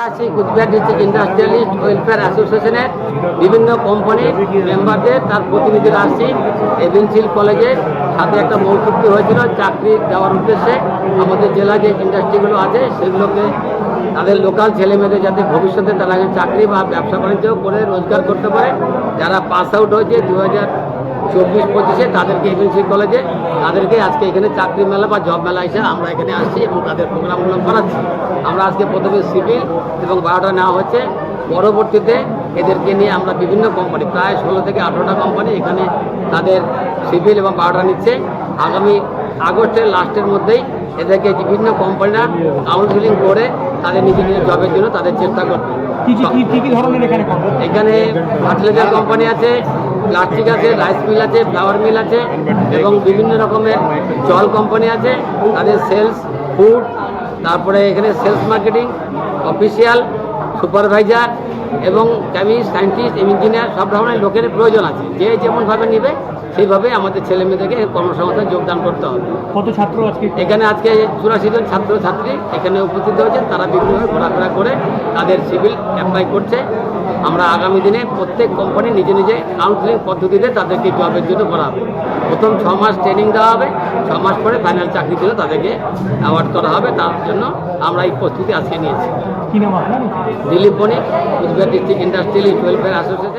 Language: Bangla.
আছি কুচবিহার ডিস্ট্রিক্ট ইন্ডাস্ট্রিয়ালিস্ট ওয়েলফেয়ার অ্যাসোসিয়েশনের বিভিন্ন কোম্পানির মেম্বারদের তার প্রতিনিধিরা আসছি। এভিনশিল কলেজের সাথে একটা মৌচুক্তি হয়েছিল চাকরি দেওয়ার উদ্দেশ্যে আমাদের জেলা যে ইন্ডাস্ট্রিগুলো আছে সেগুলোকে তাদের লোকাল ছেলেমেয়েদের যাতে ভবিষ্যতে তারা চাকরি বা ব্যবসা বাণিজ্য করে রোজগার করতে পারে। যারা পাস আউট হয়েছে 2024-25 তাদেরকে এভিনশিল কলেজে তাদেরকে আজকে এখানে চাকরি মেলা বা জব মেলা হিসেবে আমরা এখানে আসছি এবং তাদের প্রোগ্রামগুলো করাচ্ছি। আমরা আজকে প্রথমে সিভিল এবং 12টা নেওয়া হচ্ছে, পরবর্তীতে এদেরকে নিয়ে আমরা বিভিন্ন কোম্পানি প্রায় 16 থেকে 18টা কোম্পানি এখানে তাদের সিভিল এবং 12টা নিচ্ছে। আগামী আগস্টের লাস্টের মধ্যেই এদেরকে বিভিন্ন কোম্পানিরা কাউন্সিলিং করে তাদের নিজের নিজের জবের জন্য তাদের চেষ্টা করবে। কি ধরনের এখানে ফার্টিলাইজার কোম্পানি আছে, প্লাস্টিক আছে, রাইস মিল আছে, ফ্লাওয়ার মিল আছে এবং বিভিন্ন রকমের জল কোম্পানি আছে। তাদের সেলস, ফুড, তারপরে এখানে সেলস মার্কেটিং, অফিসিয়াল, সুপারভাইজার এবং কেমিস্ট, সায়েন্টিস্ট, ইঞ্জিনিয়ার সব ধরনের লোকের প্রয়োজন আছে। যে যেমনভাবে নেবে সেইভাবে আমাদের ছেলে মেয়েদেরকে কর্মসংস্থান যোগদান করতে হবে। কত ছাত্র এখানে আজকে 84 জন ছাত্রছাত্রী এখানে উপস্থিত হয়েছেন। তারা বিভিন্নভাবে ঘোরাফেরা করে তাদের সিভিল অ্যাপ্লাই করছে। আমরা আগামী দিনে প্রত্যেক কোম্পানি নিজে নিজে কাউন্সিলিং পদ্ধতিতে তাদেরকে জবের জন্য করা হবে। প্রথম 6 মাস ট্রেনিং দেওয়া হবে, 6 মাস পরে ফাইনাল চাকরি জন্য তাদেরকে অ্যাওয়ার্ড করা হবে। তার জন্য আমরা এই প্রস্তুতি আজকে নিয়েছি। কি নাম আপনার? Dilip Banik, Cooch Behar district industrial welfare association.